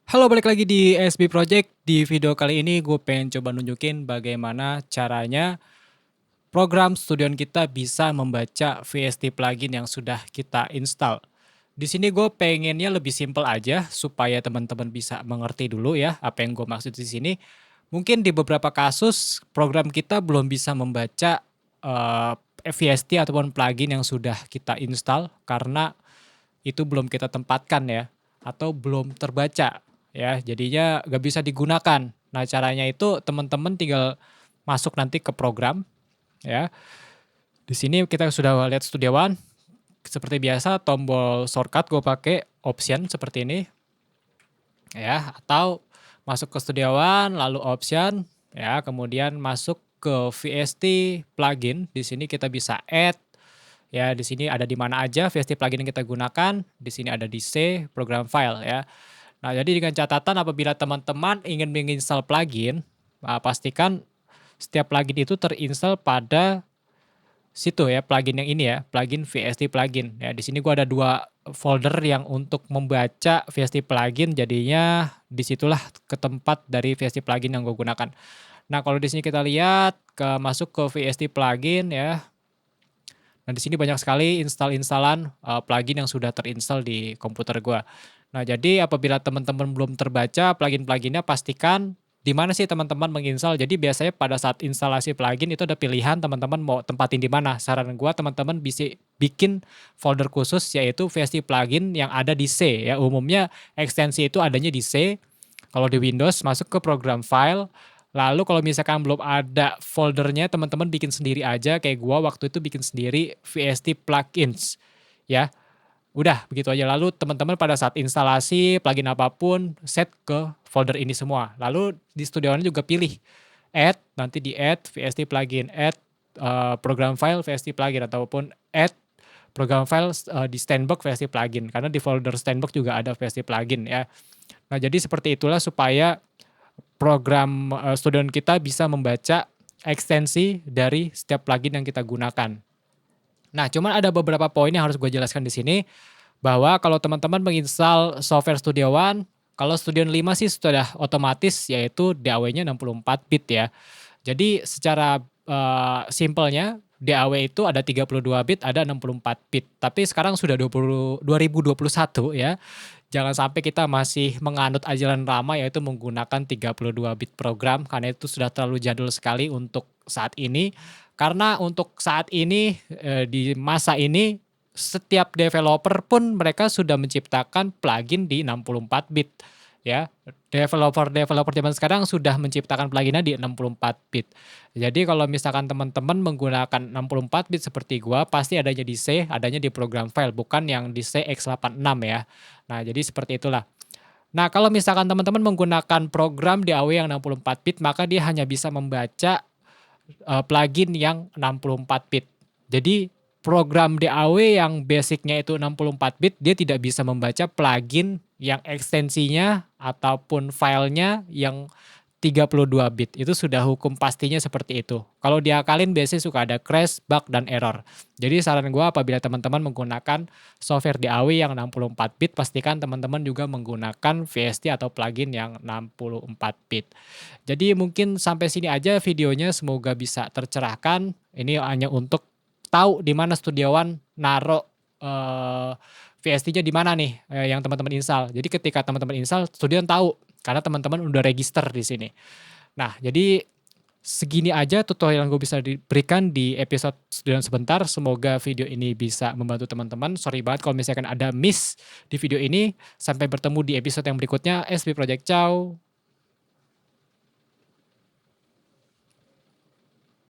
Halo, balik lagi di SB Project. Di video kali ini gue pengen coba nunjukin bagaimana caranya program Studion kita bisa membaca VST plugin yang sudah kita install. Di sini gue pengennya lebih simple aja supaya teman-teman bisa mengerti dulu ya apa yang gue maksud di sini. Mungkin di beberapa kasus program kita belum bisa membaca eh, VST ataupun plugin yang sudah kita install karena itu belum kita tempatkan ya atau belum terbaca ya, jadinya nggak bisa digunakan. Nah, caranya itu teman-teman tinggal masuk nanti ke program ya. Di sini kita sudah lihat Studio One. Seperti biasa tombol shortcut gue pakai option seperti ini ya, atau masuk ke Studio One lalu option ya, kemudian masuk ke VST plugin. Di sini kita bisa add. Ya, di sini ada di mana aja VST plugin yang kita gunakan. Di sini ada di C, program file ya. Nah, jadi dengan catatan apabila teman-teman ingin menginstal plugin, pastikan setiap plugin itu terinstall pada situ ya, plugin yang ini ya, plugin VST plugin. Ya, di sini gua ada 2 folder yang untuk membaca VST plugin, jadinya disitulah ke tempat dari VST plugin yang gue gunakan. Nah, kalau di sini kita lihat masuk ke VST plugin ya. Nah, di sini banyak sekali install-instalan plugin yang sudah terinstall di komputer gua. Nah, jadi apabila teman-teman belum terbaca plugin-pluginnya, pastikan di mana sih teman-teman menginstal. Jadi biasanya pada saat instalasi plugin itu ada pilihan teman-teman mau tempatin di mana. Saran gua teman-teman bisa bikin folder khusus yaitu VST plugin yang ada di C ya. Umumnya ekstensi itu adanya di C. Kalau di Windows masuk ke program file. Lalu kalau misalkan belum ada foldernya, teman-teman bikin sendiri aja kayak gua waktu itu bikin sendiri VST plugins ya. Udah begitu aja. Lalu teman-teman pada saat instalasi plugin apapun set ke folder ini semua. Lalu di Studio One juga pilih add, nanti di add VST plugin, add program file VST plugin ataupun add program file di Standbox VST plugin karena di folder Standbox juga ada VST plugin ya. Nah, jadi seperti itulah supaya program Studio One kita bisa membaca ekstensi dari setiap plugin yang kita gunakan. Nah, cuman ada beberapa poin yang harus gue jelaskan di sini, bahwa kalau teman-teman menginstal software Studio One, kalau Studio One 5 sih sudah otomatis yaitu DAW-nya 64 bit ya. Jadi secara simpelnya DAW itu ada 32 bit, ada 64 bit. Tapi sekarang sudah 2021 ya. Jangan sampai kita masih menganut ajaran lama yaitu menggunakan 32 bit program karena itu sudah terlalu jadul sekali untuk saat ini. Karena untuk saat ini di masa ini setiap developer pun mereka sudah menciptakan plugin di 64 bit ya. Developer zaman sekarang sudah menciptakan pluginnya di 64 bit. Jadi kalau misalkan teman-teman menggunakan 64 bit seperti gua, pasti adanya di C, adanya di program file, bukan yang di C x86 ya. Nah, jadi seperti itulah. Nah, kalau misalkan teman-teman menggunakan program DAW yang 64 bit, maka dia hanya bisa membaca plugin yang 64 bit. Jadi program DAW yang basicnya itu 64 bit, dia tidak bisa membaca plugin yang ekstensinya ataupun filenya yang 32 bit. Itu sudah hukum pastinya seperti itu. Kalau diakalin biasanya suka ada crash, bug, dan error. Jadi saran gue apabila teman-teman menggunakan software DAW yang 64 bit, pastikan teman-teman juga menggunakan VST atau plugin yang 64 bit. Jadi mungkin sampai sini aja videonya, semoga bisa tercerahkan. Ini hanya untuk tahu di mana Studio One naruh VST-nya di mana nih yang teman-teman install. Jadi ketika teman-teman install, Studio One tahu karena teman-teman udah register di sini. Nah, jadi segini aja tutorial yang gue bisa diberikan di episode Studio One sebentar. Semoga video ini bisa membantu teman-teman. Sorry banget kalau misalkan ada miss di video ini. Sampai bertemu di episode yang berikutnya. SB Project, ciao.